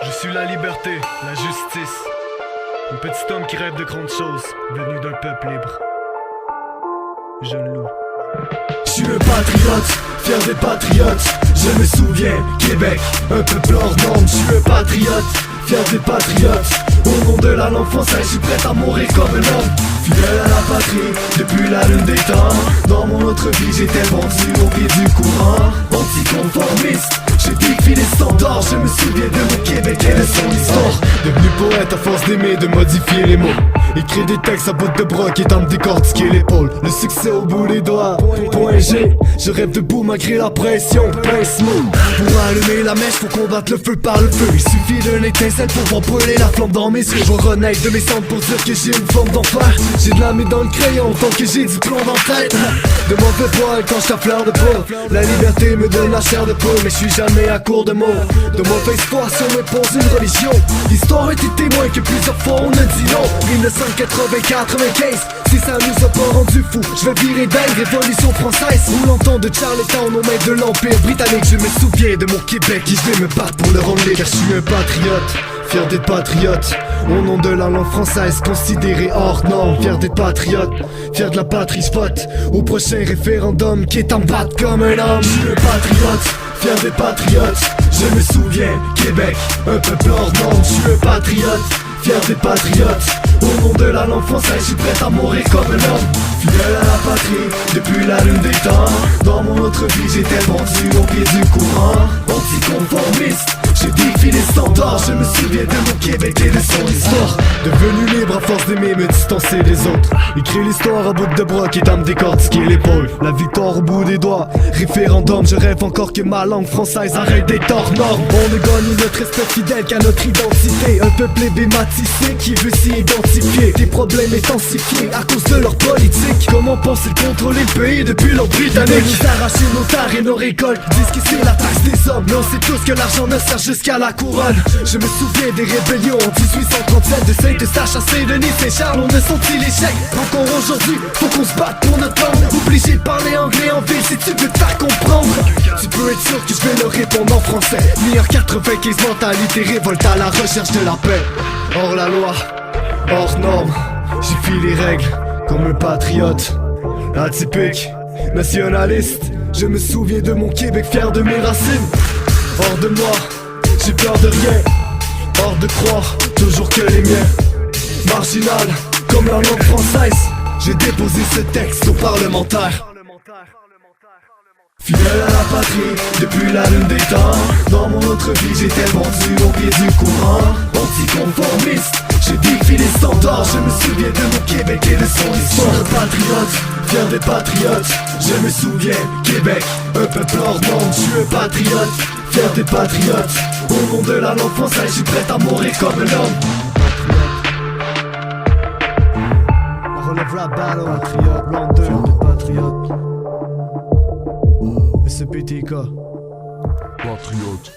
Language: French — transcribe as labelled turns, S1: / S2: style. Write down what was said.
S1: Je suis la liberté, la justice. Un petit homme qui rêve de grandes choses, venu d'un peuple libre. Jeune loup.
S2: Je suis un patriote, fier des patriotes. Je me souviens, Québec, un peuple hors norme. Je suis un patriote, fier des patriotes. Au nom de la langue française, je suis prêt à mourir comme un homme. Fidèle à la patrie, depuis la lune des temps. Dans mon autre vie, j'étais vendu au pied du courant. Anticonformiste, j'ai défié les standards. Je me souviens de mon Québec et de son histoire. Devenu poète à force d'aimer, de modifier les mots. Écrire des textes à bout de bras qui me décortiquer l'épaule. Le succès au bout des doigts, point G. Je rêve debout malgré la pression, pince mot. Pour allumer la mèche, faut combattre le feu par le feu. Il suffit d'une étincelle pour voir brûler la flamme dans mes yeux. Je vois renaître de mes cendres pour dire que j'ai une forme d'enfer. J'ai de la mie dans le crayon tant que j'ai du plomb dans la tête. De mauvais poil quand je fleur de peau. La liberté me donne la chair de peau, mais je suis jamais à court de mots. De mauvaises foi sur mes pose une religion. L'histoire était témoin que plusieurs fois on a dit non. 1980-95, si ça nous a pas rendu fous, je vais virer dingue, révolution française. Roulant de Charlottetown aux mains de l'Empire britannique. Je me souviens de mon Québec et je vais me battre pour le rendre libre. Car je suis un patriote, fier d'être patriote. Au nom de la langue française, considéré hors norme. Fier d'être patriote, fier de la patrie, je vote au prochain référendum qui est en batte comme un homme. Je suis un patriote, fier des patriotes. Je me souviens, Québec, un peuple hors norme. Je suis un patriote, fier des patriotes. Au nom de la langue française, je suis prêt à mourir comme un homme. Fidèle à la patrie, depuis la lune des temps. Dans mon autre vie, j'étais vendu au pied du courant. Anticonformiste, j'ai défié les standards. Je me souviens de mon Québec et de son histoire. Devenu libre à force d'aimer me distancer des autres. Écrire l'histoire à bout de bras qui me décortiquer l'épaule. La victoire au bout des doigts, référendum. Je rêve encore que ma langue française arrête d'être hors norme. On ne gagne notre respect fidèle qu'à notre identité. Un peuple ébématisé qui veut s'y identifier. Des problèmes intensifiés à cause de leur politique. Comment penser contrôler le pays depuis l'ordre britannique? Nous arracher nos terres et nos récoltes, disent que c'est la taxe des hommes. Mais on sait tous que l'argent ne sert jusqu'à la couronne. Je me souviens des rébellions en 1837 de Saint-Eustache à Saint-Denis, Saint-Charles. On a senti l'échec. Encore aujourd'hui, faut qu'on se batte pour notre langue. Obligé de parler anglais en ville si tu veux te faire comprendre. Tu peux être sûr que je vais leur répondre en français. Meilleur 95 mentalité, révolte à la recherche de la paix. Hors la loi, hors norme, j'y file les règles comme un patriote. Atypique, nationaliste, je me souviens de mon Québec, fier de mes racines. Hors de moi, j'ai peur de rien. Hors de croire, toujours que les miens. Marginal, comme la langue française, j'ai déposé ce texte au parlementaire. Fidèle à la patrie, depuis la lune des temps. Dans mon autre vie, j'étais vendu au pied du courant. Anticonformiste, j'ai défié les standards. Je me souviens de mon Québec et de son histoire. Un patriote, fier des patriotes. Je me souviens, Québec, un peuple hors norme. Je suis un patriote, fier des patriotes. Au nom de la langue française, je suis prêt à mourir comme un homme. Relève rap battle, patriote, round 2 de patriote. SPTK.
S3: Patriote.